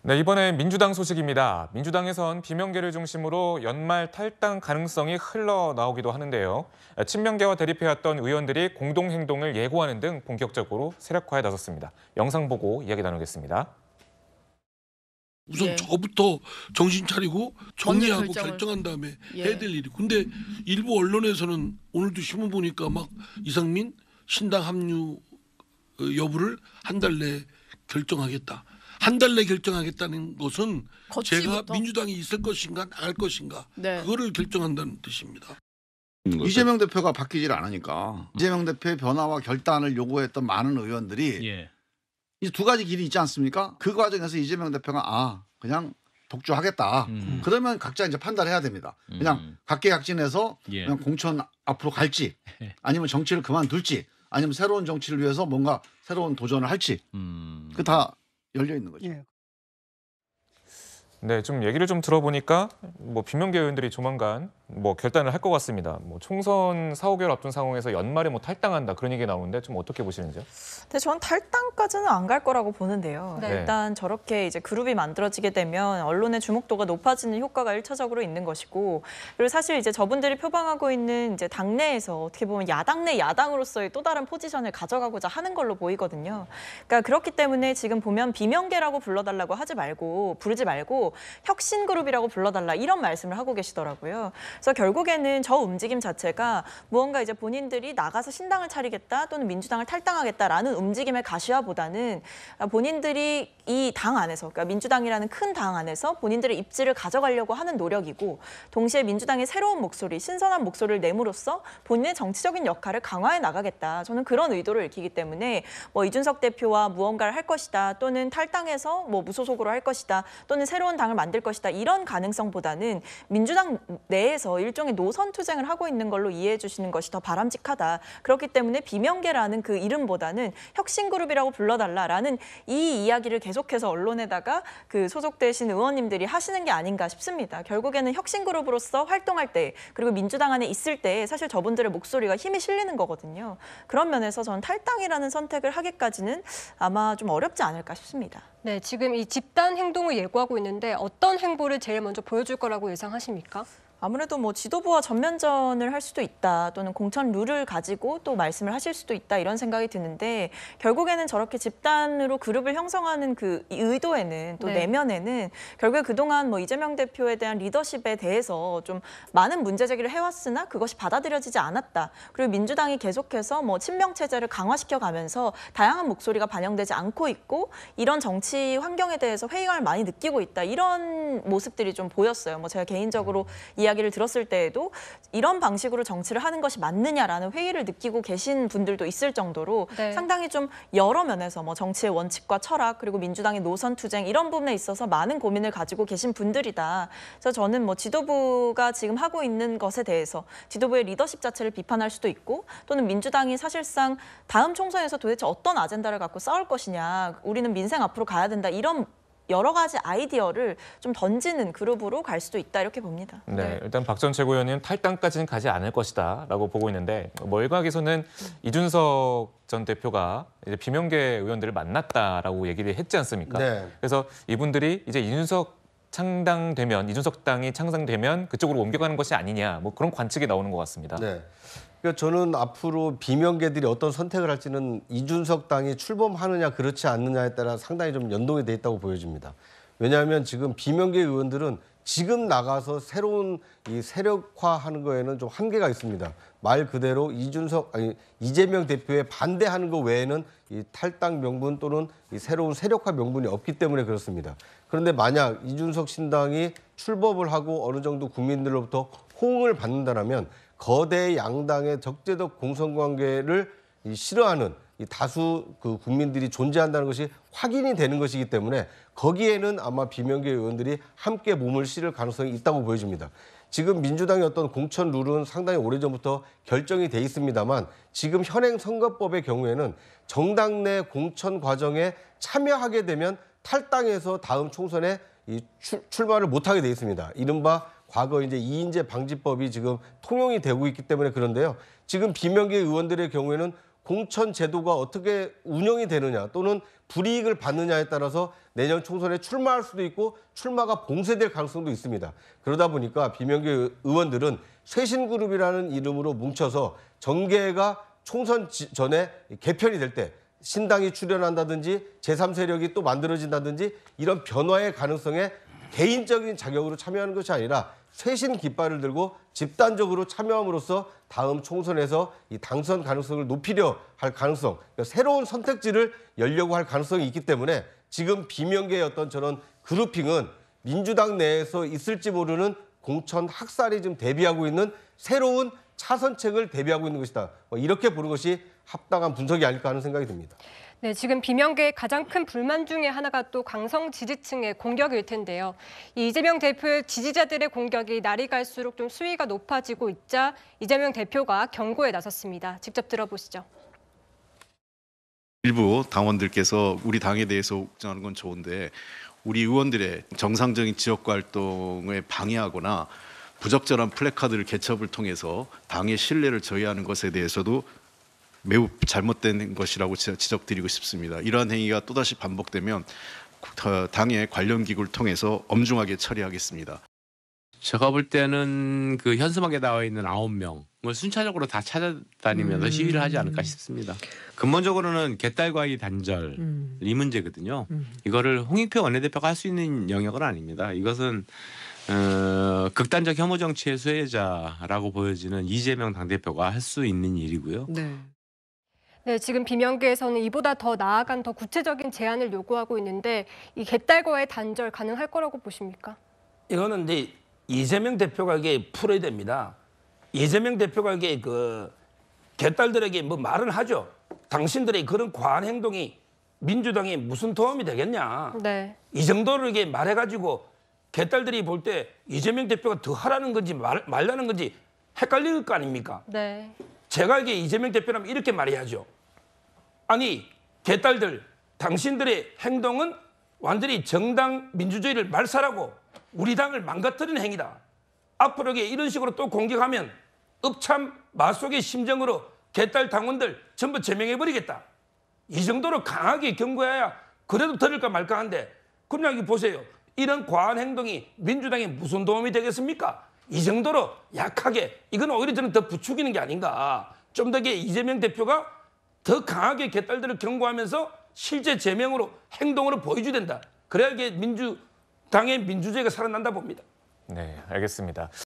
네, 이번엔 민주당 소식입니다. 민주당에선 비명계를 중심으로 연말 탈당 가능성이 흘러나오기도 하는데요. 친명계와 대립해왔던 의원들이 공동행동을 예고하는 등 본격적으로 세력화에 나섰습니다. 영상 보고 이야기 나누겠습니다. 우선 예. 저부터 정신 차리고 정리하고 결정을. 결정한 다음에 예. 해야 될 일이. 근데 일부 언론에서는 오늘도 신문 보니까 막 이상민 신당 합류 여부를 한 달 내에 결정하겠다. 한 달 내에 결정하겠다는 것은 제가 거치부터? 민주당이 있을 것인가 나갈 것인가 네. 그거를 결정한다는 뜻입니다. 이재명 대표가 바뀌질 않으니까 이재명 대표의 변화와 결단을 요구했던 많은 의원들이 예. 이 두 가지 길이 있지 않습니까? 그 과정에서 이재명 대표가 그냥 독주하겠다. 그러면 각자 이제 판단해야 됩니다. 그냥 각계각진해서 예. 그냥 공천 앞으로 갈지 아니면 정치를 그만둘지 아니면 새로운 정치를 위해서 뭔가 새로운 도전을 할지 그 다 열려 있는 거죠. 네, 좀 얘기를 좀 들어보니까 비명계 의원들이 조만간 결단을 할 것 같습니다. 총선 4, 5개월 앞둔 상황에서 연말에 탈당한다 그런 얘기 나오는데 좀 어떻게 보시는지요? 근데 전 탈당까지는 안 갈 거라고 보는데요. 네. 일단 저렇게 이제 그룹이 만들어지게 되면 언론의 주목도가 높아지는 효과가 1차적으로 있는 것이고, 그리고 사실 이제 저분들이 표방하고 있는 이제 당내에서 어떻게 보면 야당 내 야당으로서의 또 다른 포지션을 가져가고자 하는 걸로 보이거든요. 그러니까 그렇기 때문에 지금 보면 비명계라고 불러달라고 부르지 말고 혁신그룹이라고 불러달라 이런 말씀을 하고 계시더라고요. 그래서 결국에는 저 움직임 자체가 무언가 이제 본인들이 나가서 신당을 차리겠다 또는 민주당을 탈당하겠다라는 움직임의 가시화보다는 본인들이 이 당 안에서, 그러니까 민주당이라는 큰 당 안에서 본인들의 입지를 가져가려고 하는 노력이고, 동시에 민주당의 새로운 목소리, 신선한 목소리를 내므로써 본인의 정치적인 역할을 강화해 나가겠다. 저는 그런 의도를 읽히기 때문에 이준석 대표와 무언가를 할 것이다 또는 탈당해서 무소속으로 할 것이다 또는 새로운 당을 만들 것이다 이런 가능성보다는 민주당 내에서 일종의 노선 투쟁을 하고 있는 걸로 이해해 주시는 것이 더 바람직하다. 그렇기 때문에 비명계라는 그 이름보다는 혁신그룹이라고 불러달라라는 이 이야기를 계속해서 언론에다가 그 소속되신 의원님들이 하시는 게 아닌가 싶습니다. 결국에는 혁신그룹으로서 활동할 때 그리고 민주당 안에 있을 때 사실 저분들의 목소리가 힘이 실리는 거거든요. 그런 면에서 저는 탈당이라는 선택을 하기까지는 아마 좀 어렵지 않을까 싶습니다. 네, 지금 이 집단 행동을 예고하고 있는데 어떤 행보를 제일 먼저 보여줄 거라고 예상하십니까? 아무래도 지도부와 전면전을 할 수도 있다 또는 공천 룰을 가지고 또 말씀을 하실 수도 있다 이런 생각이 드는데, 결국에는 저렇게 집단으로 그룹을 형성하는 그 의도에는 또 내면에는 결국에 그동안 이재명 대표에 대한 리더십에 대해서 좀 많은 문제 제기를 해왔으나 그것이 받아들여지지 않았다. 그리고 민주당이 계속해서 친명 체제를 강화시켜 가면서 다양한 목소리가 반영되지 않고 있고 이런 정치 환경에 대해서 회의감을 많이 느끼고 있다. 이런 모습들이 좀 보였어요. 제가 개인적으로 이야기를 들었을 때에도 이런 방식으로 정치를 하는 것이 맞느냐라는 회의를 느끼고 계신 분들도 있을 정도로 상당히 좀 여러 면에서 정치의 원칙과 철학 그리고 민주당의 노선 투쟁 이런 부분에 있어서 많은 고민을 가지고 계신 분들이다. 그래서 저는 지도부가 지금 하고 있는 것에 대해서 지도부의 리더십 자체를 비판할 수도 있고, 또는 민주당이 사실상 다음 총선에서 도대체 어떤 아젠다를 갖고 싸울 것이냐, 우리는 민생 앞으로 가야 된다 이런 여러 가지 아이디어를 좀 던지는 그룹으로 갈 수도 있다 이렇게 봅니다. 네, 일단 박 전 최고위원님 탈당까지는 가지 않을 것이다라고 보고 있는데, 일각에서는 이준석 전 대표가 이제 비명계 의원들을 만났다라고 얘기를 했지 않습니까? 네. 그래서 이분들이 이제 이준석 당이 창당되면 그쪽으로 옮겨가는 것이 아니냐, 그런 관측이 나오는 것 같습니다. 네. 그러니까 저는 앞으로 비명계들이 어떤 선택을 할지는 이준석 당이 출범하느냐 그렇지 않느냐에 따라 상당히 좀 연동이 돼 있다고 보여집니다. 왜냐하면 지금 비명계 의원들은 지금 나가서 새로운 이 세력화하는 거에는 좀 한계가 있습니다. 말 그대로 이재명 대표에 반대하는 것 외에는 이 탈당 명분 또는 이 새로운 세력화 명분이 없기 때문에 그렇습니다. 그런데 만약 이준석 신당이 출범을 하고 어느 정도 국민들로부터 호응을 받는다면 거대 양당의 적재적 공선관계를 싫어하는 이 다수 그 국민들이 존재한다는 것이 확인이 되는 것이기 때문에 거기에는 아마 비명계 의원들이 함께 몸을 실을 가능성이 있다고 보여집니다. 지금 민주당의 어떤 공천 룰은 상당히 오래전부터 결정이 돼 있습니다만 지금 현행 선거법의 경우에는 정당 내 공천 과정에 참여하게 되면 탈당해서 다음 총선에 출마를 못하게 돼 있습니다. 이른바 과거 이제 이인재 방지법이 지금 통용이 되고 있기 때문에 그런데요. 지금 비명계 의원들의 경우에는 공천 제도가 어떻게 운영이 되느냐 또는 불이익을 받느냐에 따라서 내년 총선에 출마할 수도 있고 출마가 봉쇄될 가능성도 있습니다. 그러다 보니까 비명계 의원들은 쇄신그룹이라는 이름으로 뭉쳐서 정계가 총선 전에 개편이 될 때 신당이 출연한다든지 제3세력이 또 만들어진다든지 이런 변화의 가능성에 개인적인 자격으로 참여하는 것이 아니라 쇄신 깃발을 들고 집단적으로 참여함으로써 다음 총선에서 이 당선 가능성을 높이려 할 가능성, 그러니까 새로운 선택지를 열려고 할 가능성이 있기 때문에 지금 비명계의 어떤 저런 그룹핑은 민주당 내에서 있을지 모르는 공천 학살이 지금 대비하고 있는 새로운 차선책을 대비하고 있는 것이다. 이렇게 보는 것이 합당한 분석이 아닐까 하는 생각이 듭니다. 네, 지금 비명계의 가장 큰 불만 중에 하나가 또 강성 지지층의 공격일 텐데요. 이 이재명 대표의 지지자들의 공격이 날이 갈수록 좀 수위가 높아지고 있자 이재명 대표가 경고에 나섰습니다. 직접 들어보시죠. 일부 당원들께서 우리 당에 대해서 걱정하는 건 좋은데 우리 의원들의 정상적인 지역 활동에 방해하거나 부적절한 플래카드를 개첩을 통해서 당의 신뢰를 저해하는 것에 대해서도 매우 잘못된 것이라고 지적드리고 싶습니다. 이러한 행위가 또다시 반복되면 당의 관련 기구를 통해서 엄중하게 처리하겠습니다. 제가 볼 때는 그 현수막에 나와 있는 9명을 순차적으로 다 찾아다니면서 시위를 하지 않을까 싶습니다. 근본적으로는 개딸과의 단절 이 문제거든요. 이거를 홍익표 원내대표가 할 수 있는 영역은 아닙니다. 이것은 극단적 혐오 정치의 수혜자라고 보여지는 이재명 당대표가 할 수 있는 일이고요. 네, 지금 비명계에서는 이보다 더 나아간 더 구체적인 제안을 요구하고 있는데 이 개딸과의 단절 가능할 거라고 보십니까? 이거는 이제 이재명 대표가 이게 풀어야 됩니다. 이재명 대표가 이게 그 개딸들에게 뭐 말을 하죠. 당신들의 그런 과한 행동이 민주당에 무슨 도움이 되겠냐. 네. 이 정도로 이게 말해가지고 개딸들이 볼 때 이재명 대표가 더 하라는 건지 말라는 건지 헷갈릴 거 아닙니까? 네. 제가 이게 이재명 대표라면 이렇게 말해야죠. 아니 개딸들 당신들의 행동은 완전히 정당 민주주의를 말살하고 우리 당을 망가뜨리는 행위다. 앞으로 이런 식으로 또 공격하면 읍참 마속의 심정으로 개딸 당원들 전부 제명해버리겠다. 이 정도로 강하게 경고해야 그래도 들을까 말까 한데 그냥 여기 보세요. 이런 과한 행동이 민주당에 무슨 도움이 되겠습니까? 이 정도로 약하게 이건 오히려 저는 더 부추기는 게 아닌가. 좀 더 이재명 대표가 더 강하게 개딸들을 경고하면서 실제 제명으로 행동으로 보여줘야 된다. 그래야 이게 민주당의 민주주의가 살아난다 봅니다. 네, 알겠습니다.